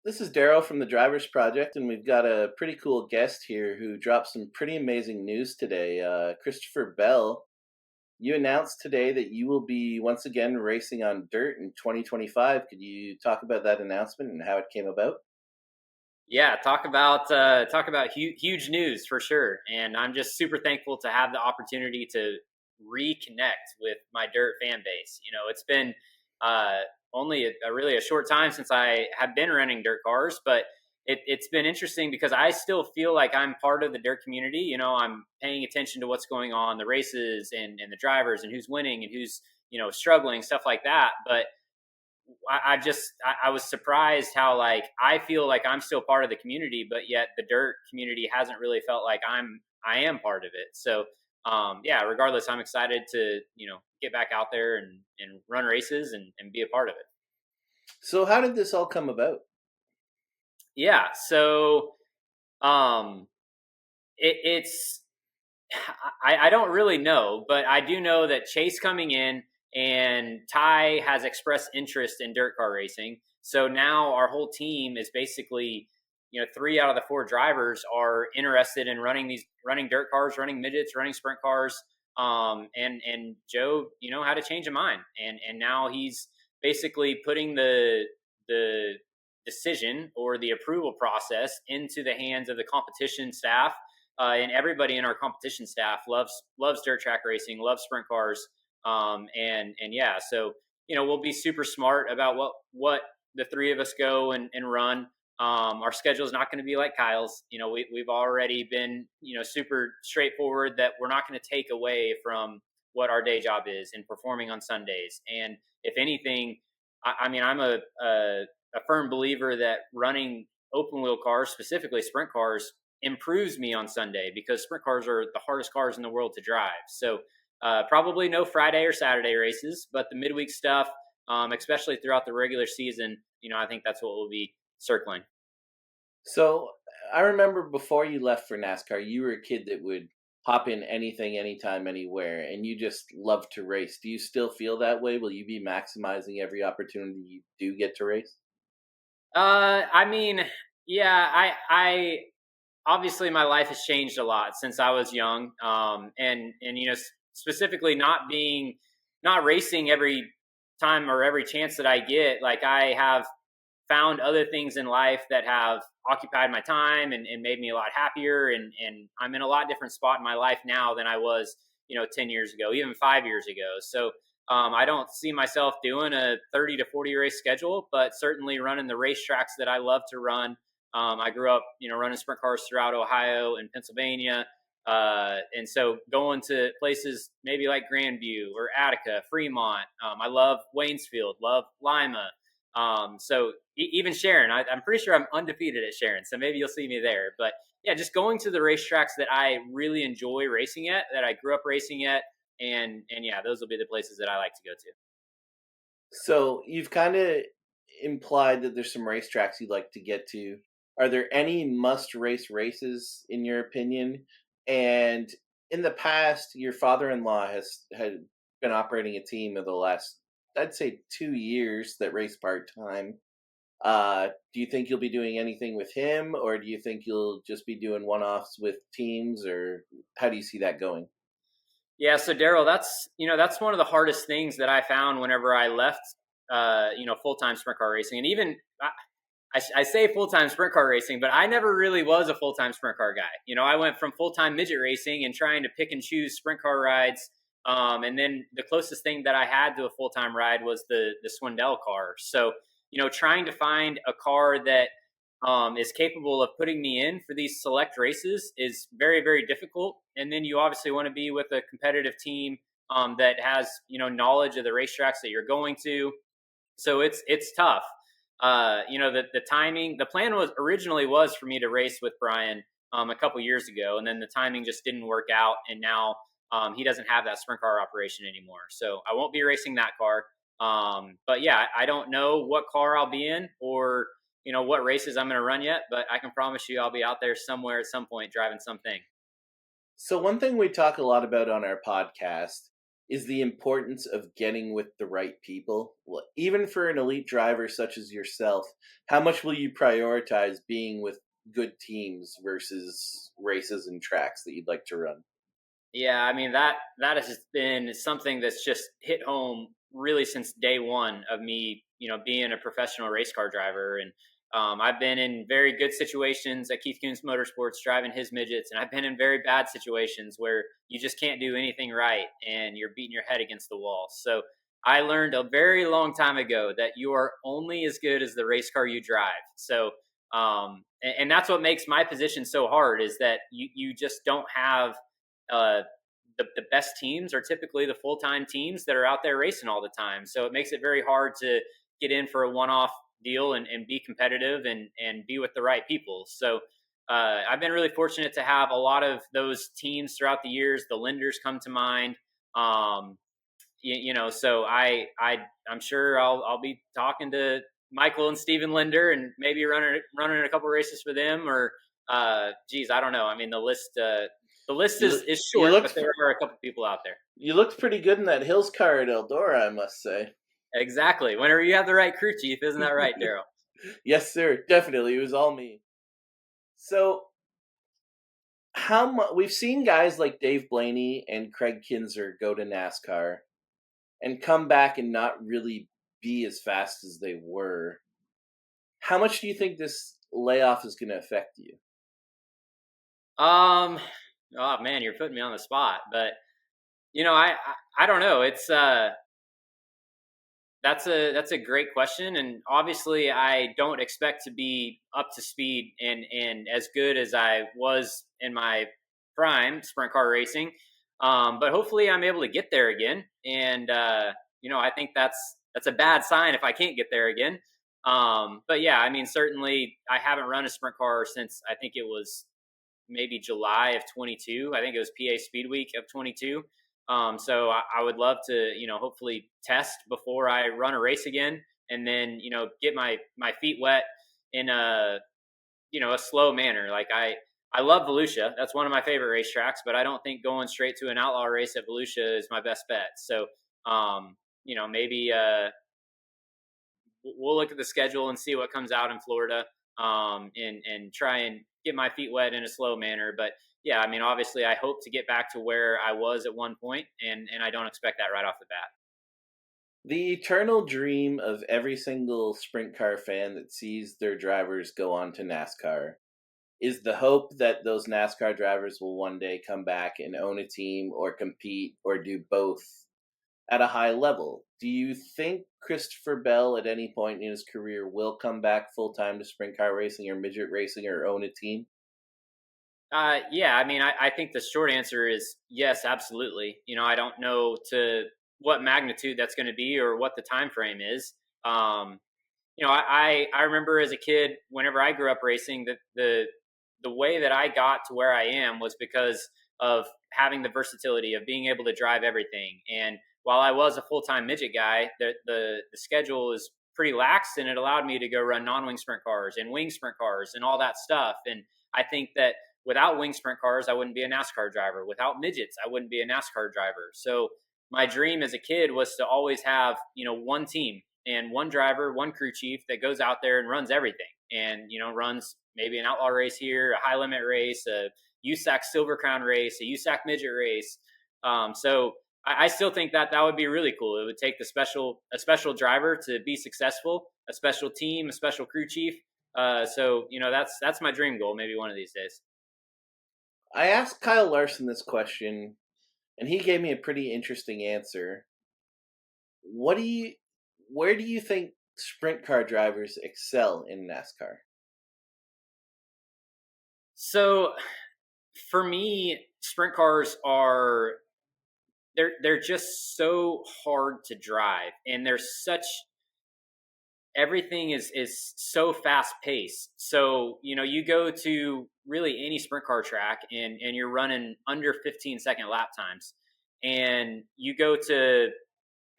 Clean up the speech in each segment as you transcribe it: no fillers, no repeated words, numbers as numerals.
This is Daryl from the Drivers Project, and we've got a pretty cool guest here who dropped some pretty amazing news today. Christopher Bell, you announced today that you will be once again racing on dirt in 2025. Could you talk about that announcement and how it came about? Yeah, talk about huge news for sure, and I'm just super thankful to have the opportunity to reconnect with my dirt fan base. It's been uh, only really a short time since I have been running dirt cars, but it's been interesting because I still feel like I'm part of the dirt community. I'm paying attention to what's going on, the races and the drivers, and who's winning and who's struggling, stuff like that. But I was surprised how like I feel like I'm still part of the community, but yet the dirt community hasn't really felt like I am part of it. So yeah, regardless, I'm excited to get back out there and run races and be a part of it. So, how did this all come about? Yeah, so um, it's I don't really know, but I do know that Chase coming in and Ty has expressed interest in dirt car racing. So now our whole team is basically, three out of the four drivers are interested in running dirt cars, running midgets, running sprint cars. And Joe, had a change of mind, and now he's basically putting the decision or the approval process into the hands of the competition staff, and everybody in our competition staff loves dirt track racing, loves sprint cars, and yeah, so we'll be super smart about what the three of us go and run. Our schedule is not going to be like Kyle's. We've already been super straightforward that we're not going to take away from what our day job is in performing on Sundays. And if anything, I mean, I'm a firm believer that running open wheel cars, specifically sprint cars, improves me on Sunday because sprint cars are the hardest cars in the world to drive. So probably no Friday or Saturday races, but the midweek stuff, especially throughout the regular season, I think that's what we'll be circling. So, I remember before you left for NASCAR, you were a kid that would hop in anything, anytime, anywhere, and you just love to race. Do you still feel that way? Will you be maximizing every opportunity you do get to race? I mean, yeah, I obviously my life has changed a lot since I was young, and specifically not racing every time or every chance that I get. Like I have found other things in life that have occupied my time and made me a lot happier, and I'm in a lot different spot in my life now than I was 10 years ago, even 5 years ago. So I don't see myself doing a 30 to 40 race schedule, but certainly running the racetracks that I love to run. I grew up, running sprint cars throughout Ohio and Pennsylvania. And so going to places maybe like Grandview or Attica, Fremont. I love Waynesfield, love Lima. So even Sharon, I'm pretty sure I'm undefeated at Sharon. So maybe you'll see me there. But yeah, just going to the racetracks that I really enjoy racing at, that I grew up racing at, and yeah, those will be the places that I like to go to. So you've kind of implied that there's some racetracks you'd like to get to. Are there any must race races in your opinion? And in the past, your father-in-law had been operating a team of the last, I'd say, 2 years that race part time. Do you think you'll be doing anything with him, or do you think you'll just be doing one-offs with teams, or how do you see that going? Yeah, so Daryl, that's one of the hardest things that I found whenever I left, full time sprint car racing, and even I say full time sprint car racing, but I never really was a full time sprint car guy. I went from full time midget racing and trying to pick and choose sprint car rides, and then the closest thing that I had to a full time ride was the Swindell car. So trying to find a car that is capable of putting me in for these select races is very, very difficult. And then you obviously want to be with a competitive team that has knowledge of the racetracks that you're going to. So it's tough. The timing. The plan was originally was for me to race with Brian a couple years ago, and then the timing just didn't work out, and now he doesn't have that sprint car operation anymore. So I won't be racing that car. But yeah, I don't know what car I'll be in or what races I'm going to run yet, but I can promise you I'll be out there somewhere at some point driving something. So one thing we talk a lot about on our podcast is the importance of getting with the right people. Well, even for an elite driver such as yourself, how much will you prioritize being with good teams versus races and tracks that you'd like to run? Yeah, I mean that has been something that's just hit home really since day one of me, being a professional race car driver. And I've been in very good situations at Keith Kunz Motorsports driving his midgets, and I've been in very bad situations where you just can't do anything right and you're beating your head against the wall. So I learned a very long time ago that you are only as good as the race car you drive. So and that's what makes my position so hard, is that you just don't have uh, the best teams are typically the full-time teams that are out there racing all the time. So it makes it very hard to get in for a one-off deal and be competitive and be with the right people. So I've been really fortunate to have a lot of those teams throughout the years. The Lenders come to mind. So I'm sure I'll be talking to Michael and Steven Linder and maybe running a couple races for them, or geez, I don't know. I mean, the list You is you short, but looked there are a couple people out there. you looked pretty good in that Hills car at Eldora, I must say. Exactly. Whenever you have the right crew chief, isn't that right, Daryl? Yes, sir. Definitely, it was all me. So, how much we've seen guys like Dave Blaney and Craig Kinzer go to NASCAR and come back and not really be as fast as they were. How much do you think this layoff is going to affect you? Um, oh man, you're putting me on the spot, but I don't know. It's that's a great question, and obviously I don't expect to be up to speed and as good as I was in my prime sprint car racing. But hopefully I'm able to get there again, and I think that's a bad sign if I can't get there again. But yeah, I mean, certainly I haven't run a sprint car since I think it was maybe July of 22. I think it was PA Speed Week of 22. So I would love to, hopefully test before I run a race again, and then, get my feet wet in a slow manner. Like I love Volusia. That's one of my favorite racetracks, but I don't think going straight to an outlaw race at Volusia is my best bet. So, maybe we'll look at the schedule and see what comes out in Florida, and try and get my feet wet in a slow manner. But yeah, I mean, obviously, I hope to get back to where I was at one point, and I don't expect that right off the bat. The eternal dream of every single sprint car fan that sees their drivers go on to NASCAR is the hope that those NASCAR drivers will one day come back and own a team or compete or do both at a high level. Do you think Christopher Bell at any point in his career will come back full time to sprint car racing or midget racing or own a team? Yeah, I mean, I think the short answer is yes, absolutely. I don't know to what magnitude that's going to be or what the time frame is. Um, I remember as a kid, whenever I grew up racing, that the way that I got to where I am was because of having the versatility of being able to drive everything. And while I was a full time midget guy, the schedule is pretty lax, and it allowed me to go run non wing sprint cars and wing sprint cars and all that stuff. And I think that without wing sprint cars, I wouldn't be a NASCAR driver. Without midgets, I wouldn't be a NASCAR driver. So my dream as a kid was to always have one team and one driver, one crew chief that goes out there and runs everything, and runs maybe an outlaw race here, a high limit race, a USAC Silver Crown race, a USAC midget race. So I still think that would be really cool. It would take a special driver to be successful, a special team, a special crew chief. So that's my dream goal. Maybe one of these days. I asked Kyle Larson this question, and he gave me a pretty interesting answer. What do you, where do you think sprint car drivers excel in NASCAR? So for me, sprint cars are they're just so hard to drive, and there's such everything is so fast paced. So you go to really any sprint car track, and you're running under 15-second lap times, and you go to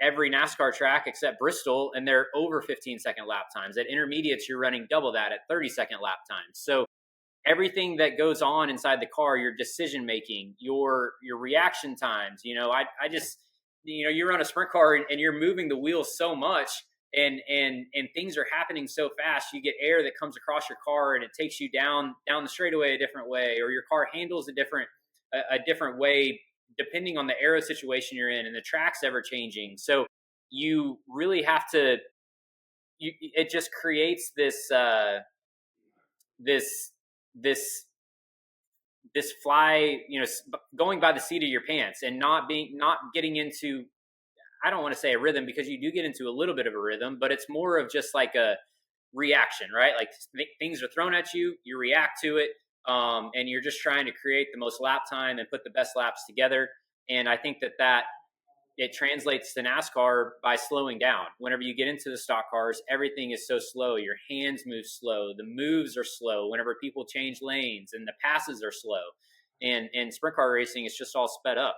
every NASCAR track except Bristol, and they're over 15-second lap times. At intermediates, you're running double that at 30-second lap times. So everything that goes on inside the car, your decision making, your reaction times, I just you run a sprint car and you're moving the wheels so much, and things are happening so fast. You get air that comes across your car and it takes you down the straightaway a different way, or your car handles a different way depending on the aero situation you're in, and the track's ever changing. So you really have to. It just creates this this this fly, going by the seat of your pants, and not getting into, I don't want to say a rhythm, because you do get into a little bit of a rhythm, but it's more of just like a reaction, right? Like things are thrown at you, you react to it, and you're just trying to create the most lap time and put the best laps together. And I think that it translates to NASCAR by slowing down. Whenever you get into the stock cars, everything is so slow. Your hands move slow. The moves are slow. Whenever people change lanes, and the passes are slow. And sprint car racing is just all sped up.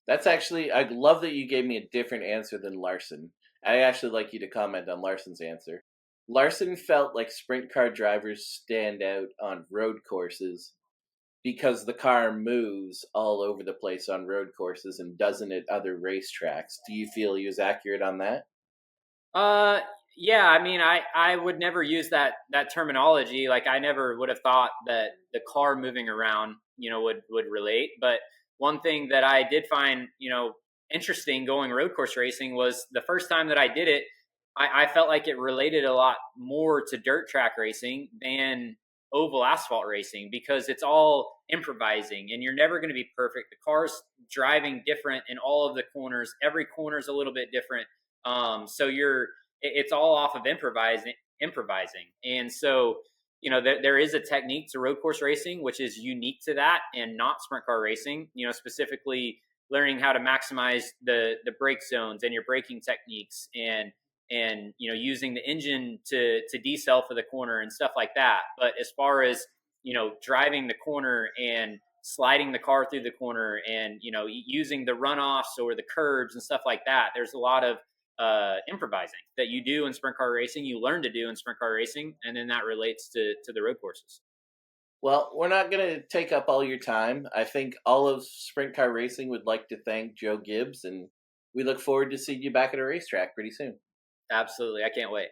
That's actually, I love that you gave me a different answer than Larson. I actually like you to comment on Larson's answer. Larson felt like sprint car drivers stand out on road courses because the car moves all over the place on road courses and doesn't at other racetracks. Do you feel he was accurate on that? Uh, yeah. I mean, I would never use that terminology. Like, I never would have thought that the car moving around, would relate. But one thing that I did find, interesting going road course racing was the first time that I did it. I felt like it related a lot more to dirt track racing than oval asphalt racing, because it's all improvising and you're never going to be perfect. The car's driving different in all of the corners. Every corner is a little bit different. So it's all off of improvising. And so, there is a technique to road course racing, which is unique to that and not sprint car racing, specifically learning how to maximize the brake zones and your braking techniques, and using the engine to decel for the corner and stuff like that. But as far as driving the corner and sliding the car through the corner, and using the runoffs or the curbs and stuff like that, there's a lot of improvising that you do in sprint car racing. You learn to do in sprint car racing, and then that relates to the road courses. Well, we're not going to take up all your time. I think all of Sprint Car Racing would like to thank Joe Gibbs, and we look forward to seeing you back at a racetrack pretty soon. Absolutely, I can't wait.